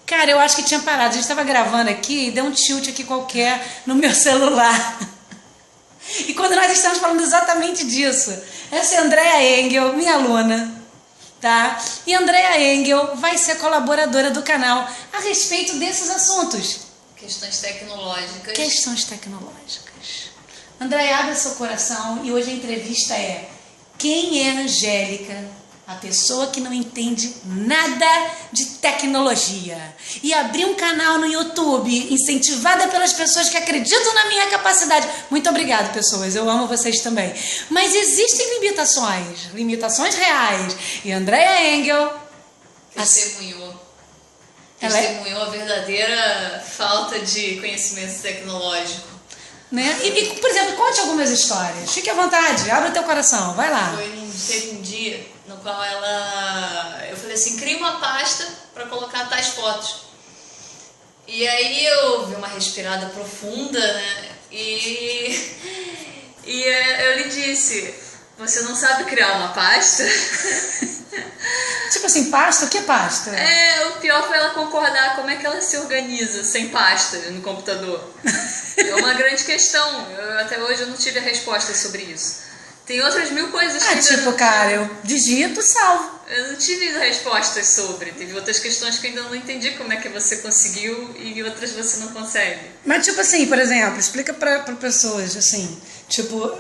Cara, eu acho que tinha parado. A gente estava gravando aqui e deu um tilt aqui qualquer no meu celular. E quando nós estamos falando exatamente disso. Essa é a Andrea Engel, minha aluna, tá? E a Andrea Engel vai ser colaboradora do canal a respeito desses assuntos. Questões tecnológicas. Questões tecnológicas. Andrea, abre seu coração e hoje a entrevista é: quem é a Angélica? A pessoa que não entende nada de tecnologia. E abrir um canal no YouTube, incentivada pelas pessoas que acreditam na minha capacidade. Muito obrigada, pessoas. Eu amo vocês também. Mas existem limitações. Limitações reais. E Andrea Engel testemunhou a verdadeira falta de conhecimento tecnológico. Né? E, por exemplo, conte algumas histórias. Fique à vontade, abre o teu coração, vai lá. Teve um dia no qual eu falei assim, cria uma pasta para colocar tais fotos. E aí eu vi uma respirada profunda, né? E eu lhe disse, você não sabe criar uma pasta? Tipo assim, pasta? O que é pasta? O pior foi ela concordar como é que ela se organiza sem pasta no computador. É uma grande questão. Até hoje eu não tive a resposta sobre isso. Tem outras mil coisas que tipo, cara, eu digito, salvo. Eu não tive respostas sobre. Teve outras questões que eu ainda não entendi como é que você conseguiu e outras você não consegue. Mas tipo assim, por exemplo, explica pra pessoas, assim, tipo,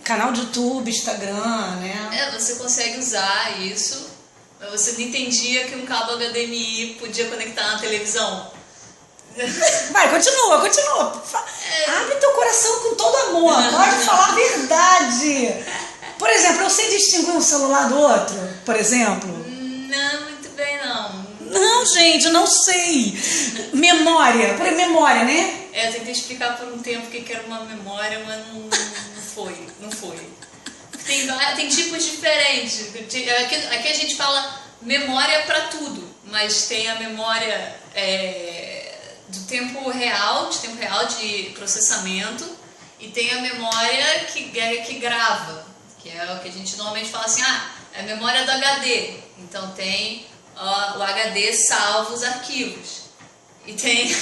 canal de YouTube, Instagram, né? Você consegue usar isso, mas você não entendia que um cabo HDMI podia conectar na televisão. Vai, continua. Abre teu coração com todo amor, pode falar a verdade. Por exemplo, eu sei distinguir um celular do outro, por exemplo? Não, muito bem não. Não, gente, não sei. Memória, né? Eu tentei explicar por um tempo o que era uma memória, mas não foi. Tem tipos diferentes. Aqui a gente fala memória para tudo, mas tem a memória do tempo real de processamento, e tem a memória que grava, que é o que a gente normalmente fala assim, é a memória do HD. Então tem o HD salva os arquivos. E tem,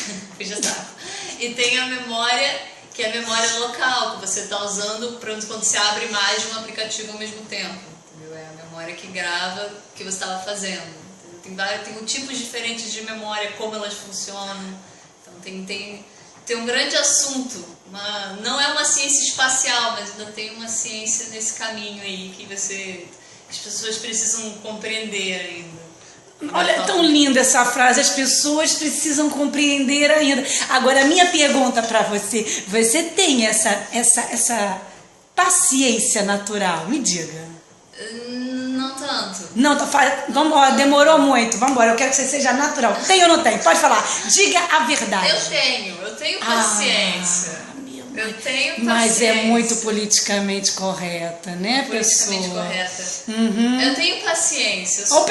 e tem a memória, que é a memória local, que você está usando quando você abre mais de um aplicativo ao mesmo tempo. Entendeu? É a memória que grava o que você estava fazendo. Tem tipos diferentes de memória, como elas funcionam. Então tem um grande assunto. Não é uma ciência espacial, mas ainda tem uma ciência nesse caminho aí que as pessoas precisam compreender ainda. Olha, é tão linda essa frase, as pessoas precisam compreender ainda. Agora, a minha pergunta para você tem essa paciência natural? Me diga. Não tanto. Não, vamos, demorou muito, vamos embora, eu quero que você seja natural. Tem ou não tem? Pode falar, diga a verdade. Eu tenho paciência. Eu tenho paciência. Mas é muito politicamente correta, né, politicamente pessoa? correta. Uhum. Eu tenho paciência. Olha o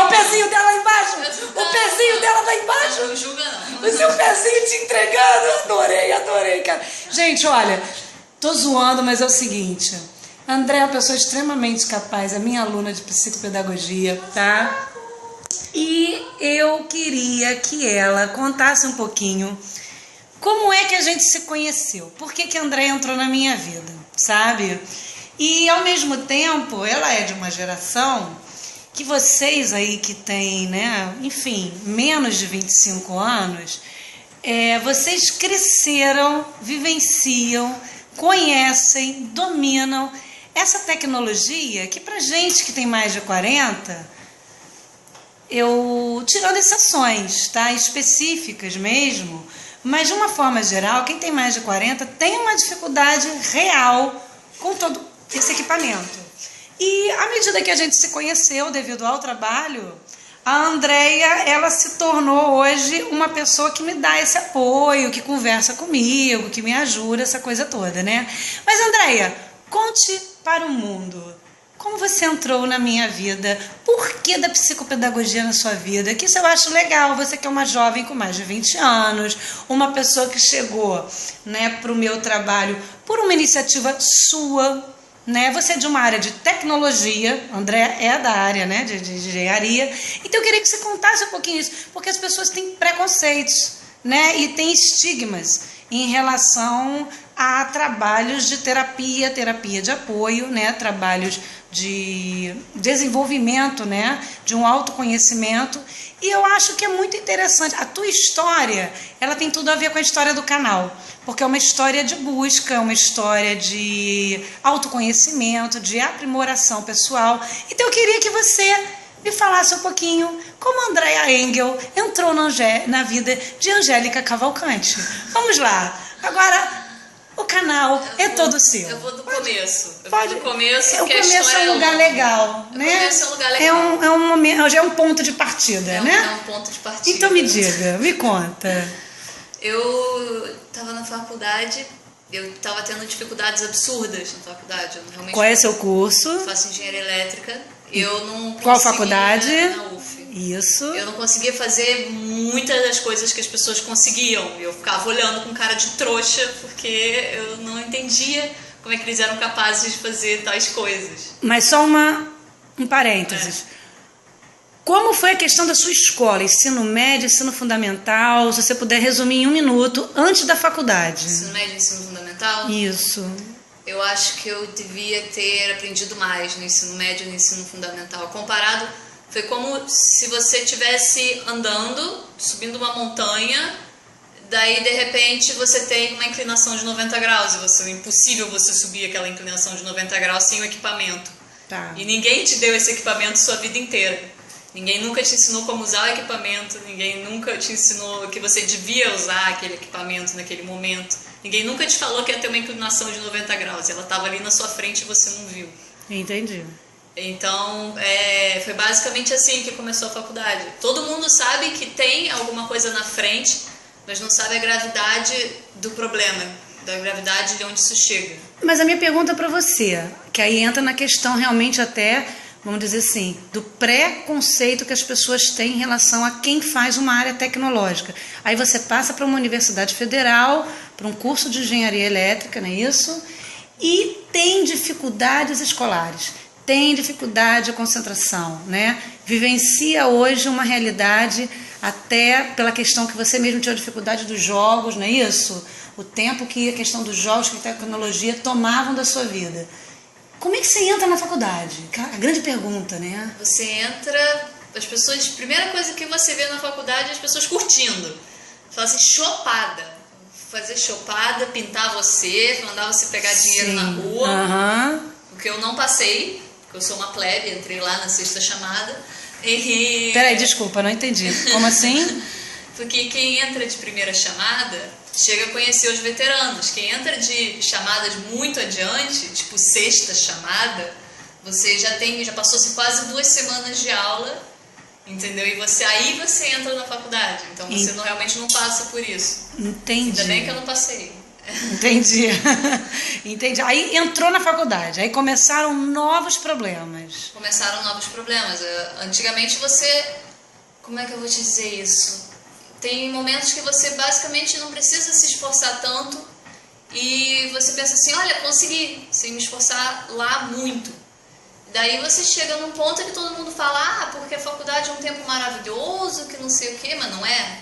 pezinho dela lá embaixo. O pezinho dela lá embaixo. Não julga não. O seu pezinho te entregando. Adorei, cara. Gente, olha, tô zoando, mas é o seguinte. A Andrea é uma pessoa extremamente capaz, é minha aluna de psicopedagogia, tá? E eu queria que ela contasse um pouquinho como é que a gente se conheceu, por que a Andrea entrou na minha vida, sabe? E ao mesmo tempo, ela é de uma geração que vocês aí que têm, né, enfim, menos de 25 anos, vocês cresceram, vivenciam, conhecem, dominam essa tecnologia que pra gente que tem mais de 40, tirando exceções, tá, específicas mesmo, mas de uma forma geral, quem tem mais de 40 tem uma dificuldade real com todo esse equipamento. E à medida que a gente se conheceu devido ao trabalho, a Andrea, ela se tornou hoje uma pessoa que me dá esse apoio, que conversa comigo, que me ajuda, essa coisa toda, né? Mas Andrea, conte para o mundo, como você entrou na minha vida, por que da psicopedagogia na sua vida, que isso eu acho legal, você que é uma jovem com mais de 20 anos, uma pessoa que chegou, né, para o meu trabalho por uma iniciativa sua, né? Você é de uma área de tecnologia, André é da área, né, de engenharia. Então eu queria que você contasse um pouquinho isso, porque as pessoas têm preconceitos, né, e têm estigmas em relação a trabalhos de terapia de apoio, né, trabalhos de desenvolvimento, né, de um autoconhecimento. E eu acho que é muito interessante. A tua história, ela tem tudo a ver com a história do canal, porque é uma história de busca, é uma história de autoconhecimento, de aprimoração pessoal. Então eu queria que você me falasse um pouquinho como Andréa Engel entrou na vida de Angélica Cavalcante. Vamos lá. Agora, o canal é todo seu. Eu vou do começo. Pode. Do começo, O porque a começo história é um lugar longa. legal, né? O começo é um lugar legal. É um momento, já é um ponto de partida, né? É um ponto de partida. Então me diga, me conta. Eu estava na faculdade, eu estava tendo dificuldades absurdas na faculdade. Eu realmente Qual é seu curso? faço engenharia elétrica. Eu não Qual conseguia- faculdade? Na UF. Isso. Eu não conseguia fazer muitas das coisas que as pessoas conseguiam. Eu ficava olhando com cara de trouxa porque eu não entendia como é que eles eram capazes de fazer tais coisas. Mas só um parênteses. Como foi a questão da sua escola? Ensino médio, ensino fundamental? Se você puder resumir em 1 minuto, antes da faculdade. Ensino médio e ensino fundamental, Isso. eu acho que eu devia ter aprendido mais no ensino médio e no ensino fundamental. Comparado, foi como se você estivesse andando, subindo uma montanha, daí de repente você tem uma inclinação de 90 graus e é impossível você subir aquela inclinação de 90 graus sem o equipamento. Tá. E ninguém te deu esse equipamento sua vida inteira. Ninguém nunca te ensinou como usar o equipamento, ninguém nunca te ensinou que você devia usar aquele equipamento naquele momento. Ninguém nunca te falou que ia ter uma inclinação de 90 graus. Ela estava ali na sua frente e você não viu. Entendi. Então, foi basicamente assim que começou a faculdade. Todo mundo sabe que tem alguma coisa na frente, mas não sabe a gravidade do problema, da gravidade de onde isso chega. Mas a minha pergunta para você, que aí entra na questão realmente até, vamos dizer assim, do preconceito que as pessoas têm em relação a quem faz uma área tecnológica. Aí você passa para uma universidade federal, para um curso de engenharia elétrica, não é isso? E tem dificuldades escolares, tem dificuldade de concentração, né? Vivencia hoje uma realidade, até pela questão que você mesmo tinha dificuldade dos jogos, não é isso? O tempo que a questão dos jogos, que a tecnologia tomavam da sua vida. Como é que você entra na faculdade? A grande pergunta, né? Você entra, as pessoas, a primeira coisa que você vê na faculdade é as pessoas curtindo. Fala assim, chopada. Fazer chopada, pintar você, mandar você pegar dinheiro na rua. Aham. O que eu não passei, porque eu sou uma plebe, entrei lá na sexta chamada. E... Peraí, desculpa, não entendi. Como assim? Porque quem entra de primeira chamada chega a conhecer os veteranos. Quem entra de chamadas muito adiante, tipo sexta chamada, você já passou-se quase 2 semanas de aula, entendeu? E aí você entra na faculdade. Então você realmente não passa por isso. Entendi. Ainda bem que eu não passei. Entendi. Entendi. Aí entrou na faculdade, aí começaram novos problemas. Começaram novos problemas. Antigamente você... Como é que eu vou te dizer isso? Tem momentos que você basicamente não precisa se esforçar tanto e você pensa assim, olha, consegui, sem me esforçar lá muito. Daí você chega num ponto que todo mundo fala, porque a faculdade é um tempo maravilhoso, que não sei o quê, mas não é.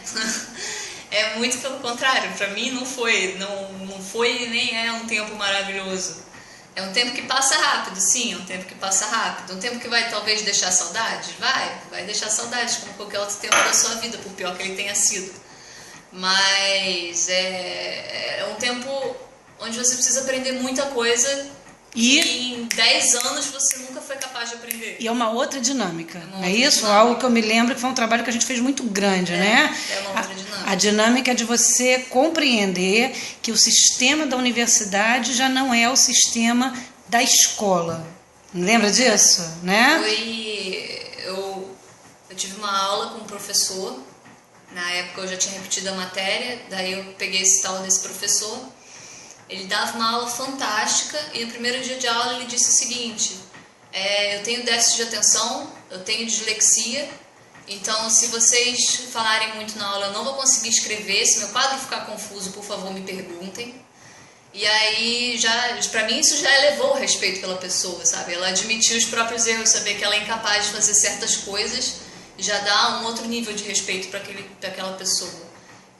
É muito pelo contrário, pra mim não foi e nem é um tempo maravilhoso. É um tempo que passa rápido, sim, é um tempo que passa rápido. Um tempo que vai talvez deixar saudades? Vai deixar saudades, como qualquer outro tempo da sua vida, por pior que ele tenha sido. Mas é um tempo onde você precisa aprender muita coisa e em 10 anos você nunca foi capaz de aprender. E é uma outra dinâmica, É isso? dinâmica. Algo que eu me lembro que foi um trabalho que a gente fez muito grande, né? É uma outra dinâmica. A dinâmica é de você compreender que o sistema da universidade já não é o sistema da escola. Lembra disso, né? Eu tive uma aula com um professor, na época eu já tinha repetido a matéria, daí eu peguei esse tal desse professor. Ele dava uma aula fantástica e no primeiro dia de aula ele disse o seguinte, eu tenho déficit de atenção, eu tenho dislexia, então se vocês falarem muito na aula eu não vou conseguir escrever, se meu quadro ficar confuso, por favor me perguntem. E aí, pra mim, isso já elevou o respeito pela pessoa, sabe? Ela admitiu os próprios erros, saber que ela é incapaz de fazer certas coisas, já dá um outro nível de respeito para aquela pessoa.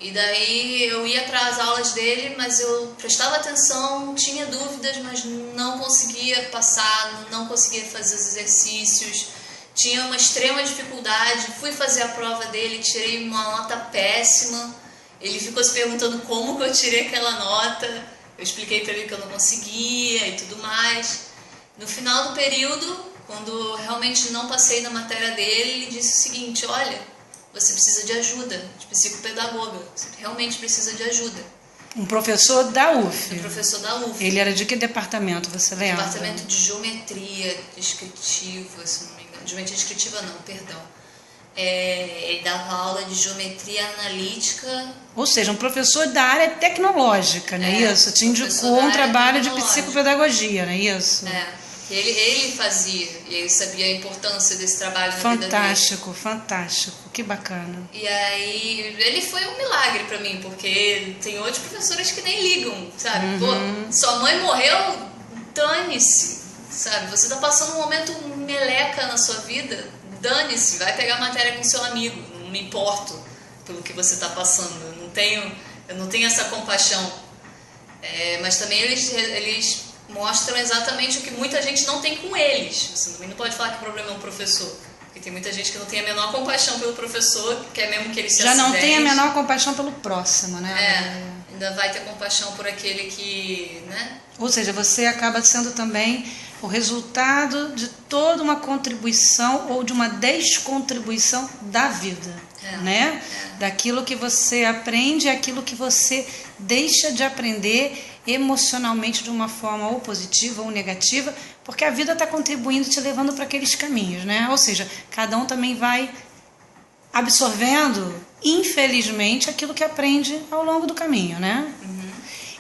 E daí eu ia para as aulas dele, mas eu prestava atenção, tinha dúvidas, mas não conseguia passar, não conseguia fazer os exercícios, tinha uma extrema dificuldade, fui fazer a prova dele, tirei uma nota péssima, ele ficou se perguntando como que eu tirei aquela nota. Eu expliquei para ele que eu não conseguia e tudo mais. No final do período, quando realmente não passei na matéria dele, ele disse o seguinte: olha, você precisa de ajuda, de psicopedagoga, você realmente precisa de ajuda. Um professor da UF. Um professor da UF. Ele era de que departamento, você lembra? Departamento de geometria descritiva, se não me engano. Geometria descritiva não, perdão. Ele dava aula de geometria analítica. Ou seja, um professor da área tecnológica, não é isso? Te indicou um trabalho de psicopedagogia, não é isso? Ele fazia, e ele sabia a importância desse trabalho na vida dele. Fantástico, fantástico, que bacana. E aí, ele foi um milagre pra mim, porque tem outros professores que nem ligam, sabe? Pô, sua mãe morreu, dane-se, sabe? Você tá passando um momento meleca na sua vida, dane-se, vai pegar matéria com seu amigo, não me importo pelo que você tá passando, eu não tenho essa compaixão. Mas também eles mostram exatamente o que muita gente não tem com eles. Você também não pode falar que o problema é um professor, porque tem muita gente que não tem a menor compaixão pelo professor, que quer mesmo que ele se acidente. Já não tem a menor compaixão pelo próximo, né? Ainda vai ter compaixão por aquele que, né? Ou seja, você acaba sendo também o resultado de toda uma contribuição ou de uma descontribuição da vida, né? Daquilo que você aprende, aquilo que você deixa de aprender emocionalmente de uma forma ou positiva ou negativa, porque a vida está contribuindo, te levando para aqueles caminhos, né? Ou seja, cada um também vai absorvendo, infelizmente, aquilo que aprende ao longo do caminho, né?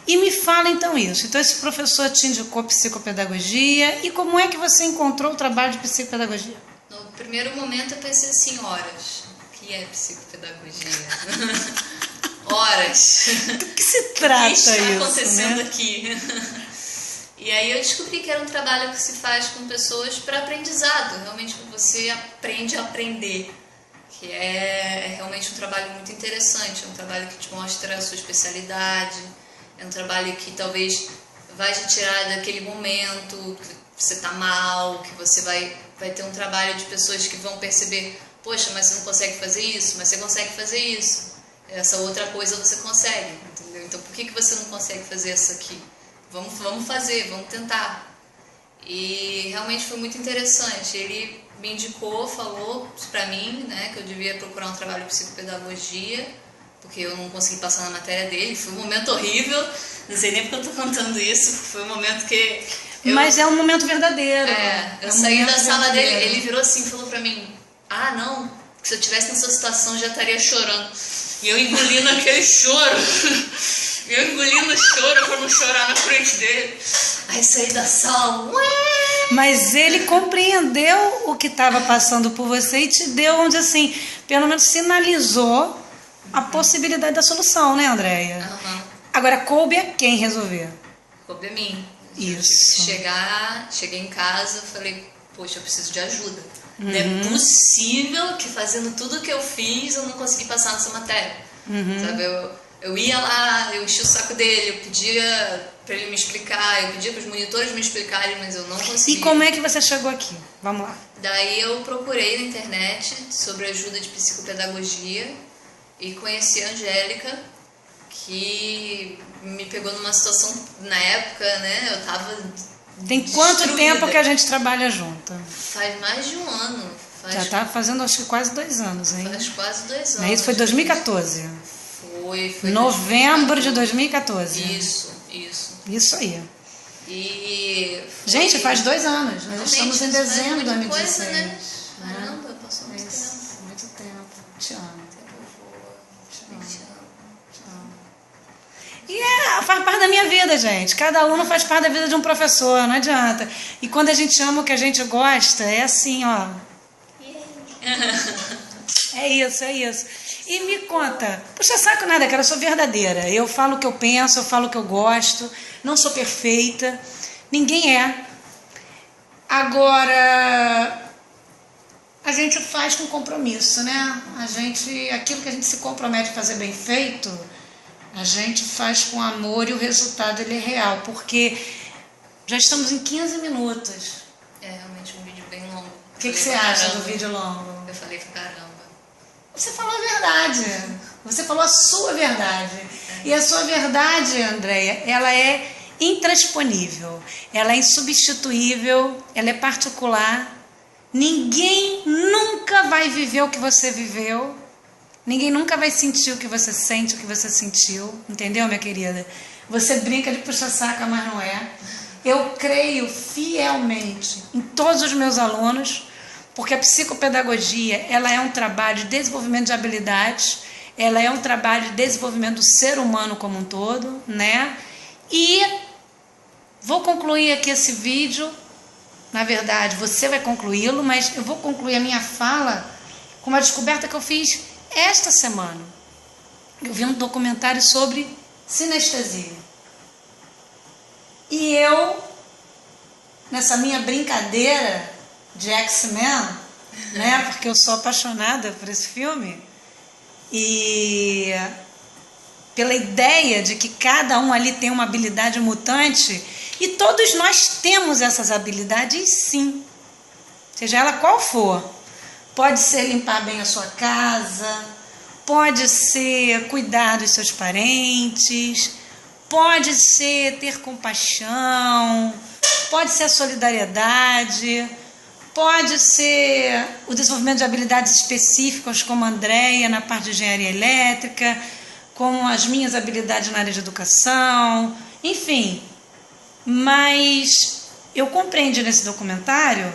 E me fala então isso. Então esse professor te indicou psicopedagogia, e como é que você encontrou o trabalho de psicopedagogia? No primeiro momento eu pensei assim, horas, o que é psicopedagogia? Horas. Do que se trata isso? O que está acontecendo né? aqui? E aí eu descobri que era um trabalho que se faz com pessoas para aprendizado. Realmente você aprende a aprender. Que é realmente um trabalho muito interessante. É um trabalho que te mostra a sua especialidade. É um trabalho que talvez vai te tirar daquele momento que você está mal, que você vai ter um trabalho de pessoas que vão perceber: poxa, mas você não consegue fazer isso, mas você consegue fazer isso. Essa outra coisa você consegue, entendeu? Então por que você não consegue fazer essa aqui? Vamos fazer, vamos tentar. E realmente foi muito interessante. Ele me indicou, falou pra mim, né, que eu devia procurar um trabalho de psicopedagogia, porque eu não consegui passar na matéria dele. Foi um momento horrível, não sei nem porque eu tô contando isso, foi um momento que... Mas é um momento verdadeiro. Eu saí da sala dele, ele virou assim e falou pra mim: ah, não, se eu tivesse nessa situação eu já estaria chorando. E eu engolindo aquele choro, pra não chorar na frente dele. Aí saí da sala, Mas ele compreendeu o que estava passando por você e te deu, vamos dizer assim, pelo menos sinalizou a possibilidade da solução, né, Andréia? Agora, coube a quem resolver? Coube a mim. Isso. Cheguei em casa, falei: poxa, eu preciso de ajuda. Não é possível que fazendo tudo o que eu fiz eu não consegui passar nessa matéria. Sabe, eu ia lá, eu enchi o saco dele, eu pedia para ele me explicar, eu pedia para os monitores me explicarem, mas eu não conseguia. E como é que você chegou aqui? Vamos lá. Daí eu procurei na internet sobre ajuda de psicopedagogia e conheci a Angélica, que me pegou numa situação, na época, né, eu tava Tem quanto destruída. tempo que a gente trabalha junto? Faz mais de um ano. Já está fazendo, acho que quase 2 anos, hein? Faz quase 2 anos. Isso foi 2014. Foi novembro de 2014. Isso aí. E gente, faz 2 anos. Nós estamos em faz dezembro de muita 2016. coisa, né? Caramba, passou muito tempo. Muito tempo. Te amo. E faz parte da minha vida, gente. Cada aluno faz parte da vida de um professor, não adianta. E quando a gente ama o que a gente gosta, é assim, ó. É isso, é isso. E me conta, puxa saco nada, cara, eu sou verdadeira. Eu falo o que eu penso, eu falo o que eu gosto, não sou perfeita, ninguém é. Agora, a gente faz com compromisso, né? Aquilo que a gente se compromete a fazer bem feito, a gente faz com amor e o resultado ele é real, porque já estamos em 15 minutos. É realmente um vídeo bem longo. O que você acha do vídeo longo? Eu falei pra caramba. Você falou a verdade. Você falou a sua verdade. E a sua verdade, Andréia, ela é intransponível. Ela é insubstituível. Ela é particular. Ninguém nunca vai viver o que você viveu. Ninguém nunca vai sentir o que você sente, o que você sentiu. Entendeu, minha querida? Você brinca de puxa-saca, mas não é. Eu creio fielmente em todos os meus alunos, porque a psicopedagogia, ela é um trabalho de desenvolvimento de habilidades, ela é um trabalho de desenvolvimento do ser humano como um todo, né? E vou concluir aqui esse vídeo, na verdade, você vai concluí-lo, mas eu vou concluir a minha fala com uma descoberta que eu fiz esta semana. Eu vi um documentário sobre sinestesia. E eu, nessa minha brincadeira de X-Men, né, porque eu sou apaixonada por esse filme, e pela ideia de que cada um ali tem uma habilidade mutante, e todos nós temos essas habilidades sim, seja ela qual for. Pode ser limpar bem a sua casa, pode ser cuidar dos seus parentes, pode ser ter compaixão, pode ser a solidariedade, pode ser o desenvolvimento de habilidades específicas, como a Andréia na parte de engenharia elétrica, como as minhas habilidades na área de educação, enfim. Mas eu compreendi nesse documentário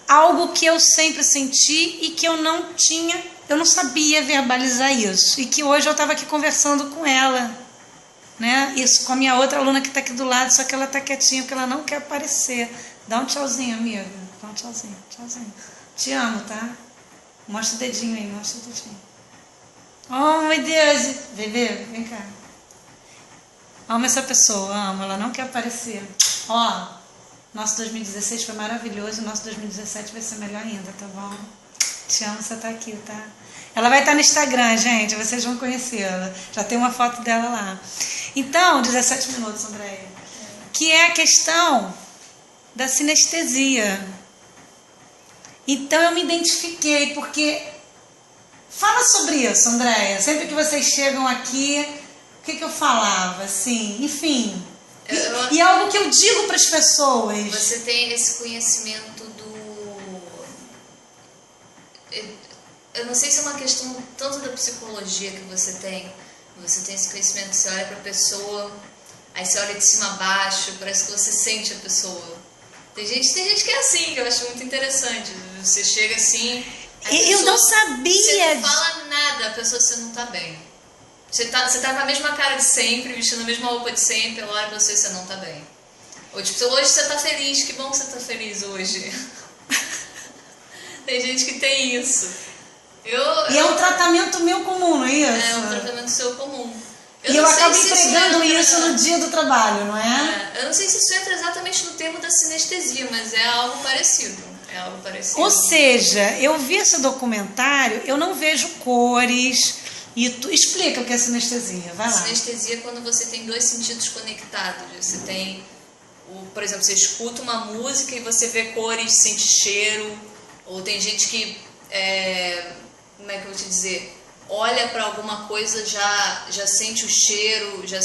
algo que eu sempre senti e que eu não sabia verbalizar isso. E que hoje eu estava aqui conversando com ela, né? Isso com a minha outra aluna que está aqui do lado, só que ela está quietinha porque ela não quer aparecer. Dá um tchauzinho, amiga. Dá um tchauzinho, tchauzinho. Te amo, tá? Mostra o dedinho aí, mostra o dedinho. Oh, meu Deus! Bebê, vem cá. Amo essa pessoa, amo. Ela não quer aparecer. Ó, nosso 2016 foi maravilhoso, nosso 2017 vai ser melhor ainda, tá bom? Te amo, você tá aqui, tá? Ela vai estar no Instagram, gente, vocês vão conhecê-la. Já tem uma foto dela lá. Então, 17 minutos, Andréia. Que é a questão da sinestesia. Então, eu me identifiquei, porque... Fala sobre isso, Andréia. Sempre que vocês chegam aqui, o que eu falava, assim? Enfim... E é algo que eu digo para as pessoas. Você tem esse conhecimento do... Eu não sei se é uma questão tanto da psicologia que você tem. Você tem esse conhecimento, você olha para a pessoa, aí você olha de cima a baixo, parece que você sente a pessoa. Tem gente que é assim, que eu acho muito interessante. Você chega assim... Eu não sabia. Você não fala nada, a pessoa, você não está bem. Você tá com a mesma cara de sempre, vestindo a mesma roupa de sempre, ela olha pra você não tá bem. Ou tipo, hoje você tá feliz, que bom que você tá feliz hoje. Tem gente que tem isso. É um tratamento meu comum, não é isso? É um tratamento seu comum. Eu acabo empregando isso no dia do trabalho, não é? Eu não sei se isso entra exatamente no termo da sinestesia, mas é algo parecido. Ou seja, eu vi esse documentário, eu não vejo cores... E tu explica o que é sinestesia, vai lá. Sinestesia é quando você tem dois sentidos conectados. Você tem, por exemplo, você escuta uma música e você vê cores, sente cheiro. Ou tem gente que, como é que eu vou te dizer, olha para alguma coisa, já sente o cheiro, já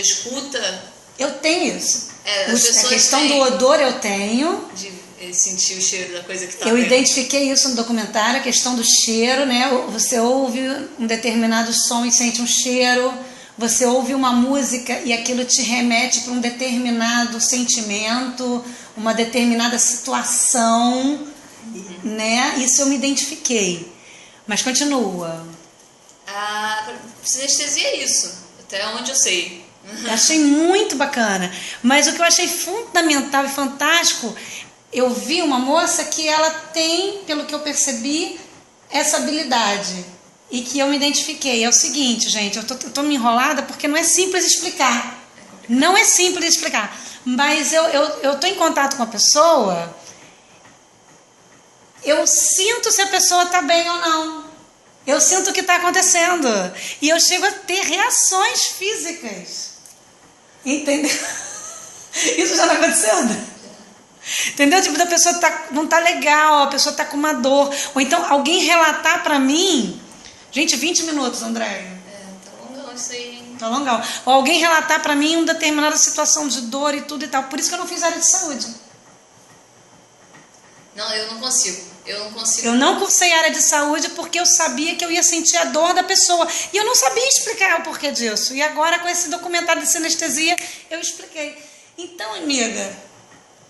escuta. Eu tenho isso. A questão do odor eu tenho. De sentir o cheiro da coisa que está Eu identifiquei isso no documentário, a questão do cheiro, né? Você ouve um determinado som e sente um cheiro, você ouve uma música e aquilo te remete para um determinado sentimento, uma determinada situação, né? Isso eu me identifiquei. Mas continua. A sinestesia é isso, até onde eu sei. Achei muito bacana. Mas o que eu achei fundamental e fantástico... Eu vi uma moça que ela tem, pelo que eu percebi, essa habilidade e que eu me identifiquei. É o seguinte, gente, eu tô me enrolada porque não é simples explicar. Não é simples explicar. Mas eu tô em contato com a pessoa, eu sinto se a pessoa tá bem ou não. Eu sinto o que está acontecendo. E eu chego a ter reações físicas. Entendeu? Isso já está acontecendo? Entendeu? Tipo, da pessoa não tá legal, a pessoa tá com uma dor. Ou então alguém relatar para mim. Gente, 20 minutos, Andréia. Tá longão isso aí, hein? Tá longão. Ou alguém relatar para mim uma determinada situação de dor e tudo e tal. Por isso que eu não fiz área de saúde. Não, eu não consigo. Eu não cursei área de saúde porque eu sabia que eu ia sentir a dor da pessoa. E eu não sabia explicar o porquê disso. E agora, com esse documentário de sinestesia, eu expliquei. Então, amiga,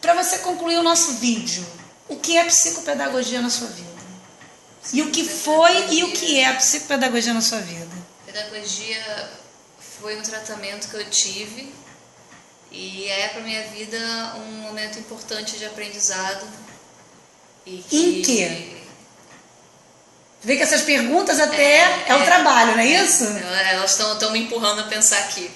para você concluir o nosso vídeo, o que é psicopedagogia na sua vida? E o que foi e o que é a psicopedagogia na sua vida? Pedagogia foi um tratamento que eu tive e é para minha vida um momento importante de aprendizado. E que... Em quê? Vê que essas perguntas até é o trabalho, não é isso? Elas estão me empurrando a pensar aqui.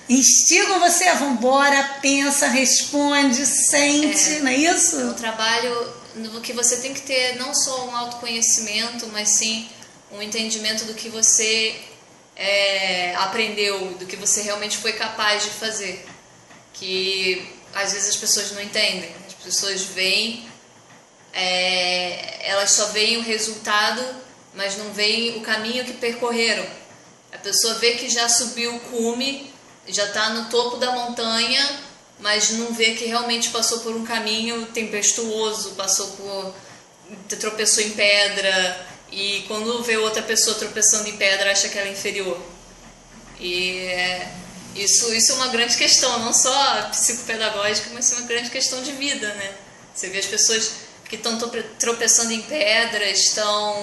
Instigam você a vambora, pensa, responde, sente, não é isso? É um trabalho no que você tem que ter não só um autoconhecimento, mas sim um entendimento do que você aprendeu, do que você realmente foi capaz de fazer. Que às vezes as pessoas não entendem. As pessoas veem, elas só veem o resultado, mas não veem o caminho que percorreram. A pessoa vê que já subiu o cume, já está no topo da montanha, mas não vê que realmente passou por um caminho tempestuoso, tropeçou em pedra, e quando vê outra pessoa tropeçando em pedra, acha que ela é inferior. E isso é uma grande questão, não só psicopedagógica, mas é uma grande questão de vida, né? Você vê as pessoas que estão tropeçando em pedras, estão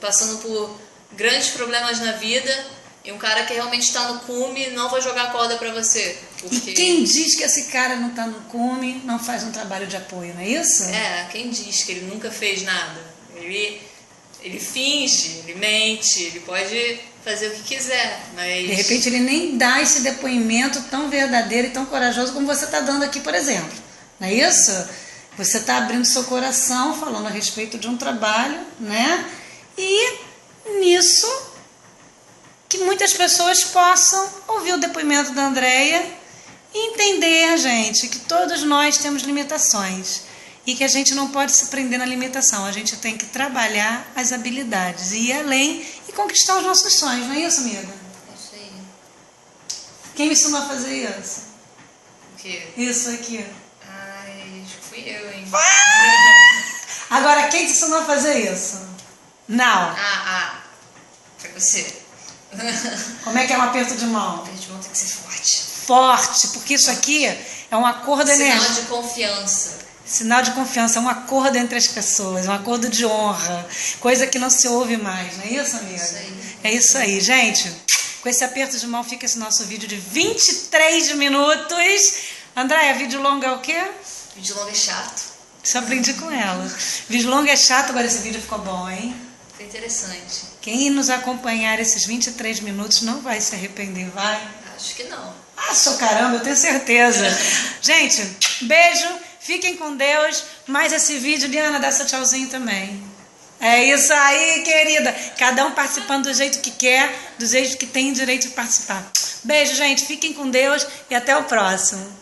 passando por grandes problemas na vida, e um cara que realmente está no cume não vai jogar corda para você. Porque... E quem diz que esse cara não está no cume não faz um trabalho de apoio, não é isso? Quem diz que ele nunca fez nada? Ele finge, ele mente, ele pode fazer o que quiser, mas... De repente ele nem dá esse depoimento tão verdadeiro e tão corajoso como você está dando aqui, por exemplo. Não é isso? Você está abrindo seu coração, falando a respeito de um trabalho, né? E nisso... que muitas pessoas possam ouvir o depoimento da Andréia e entender, gente, que todos nós temos limitações e que a gente não pode se prender na limitação. A gente tem que trabalhar as habilidades e ir além e conquistar os nossos sonhos, não é isso, amiga? É isso aí. Quem me ensinou a fazer isso? O quê? Isso aqui. Ai, acho que fui eu, hein? Agora, quem te ensinou a fazer isso? Não. Foi você. Como é que é um aperto de mão? O aperto de mão tem que ser forte. Forte, porque isso aqui é um acordo Sinal de confiança. Sinal de confiança, é um acordo entre as pessoas, um acordo de honra, coisa que não se ouve mais, não é isso, amiga? Isso aí. É isso aí, gente. Com esse aperto de mão fica esse nosso vídeo de 23 minutos. Andréia, vídeo longo é o quê? Vídeo longo é chato. Isso eu aprendi com ela. Vídeo longo é chato, agora esse vídeo ficou bom, hein? Foi interessante. Quem nos acompanhar esses 23 minutos não vai se arrepender, vai? Acho que não. Ah, seu caramba, eu tenho certeza. Gente, beijo, fiquem com Deus. Mais esse vídeo, Diana, dá seu tchauzinho também. É isso aí, querida. Cada um participando do jeito que quer, do jeito que tem direito de participar. Beijo, gente, fiquem com Deus e até o próximo.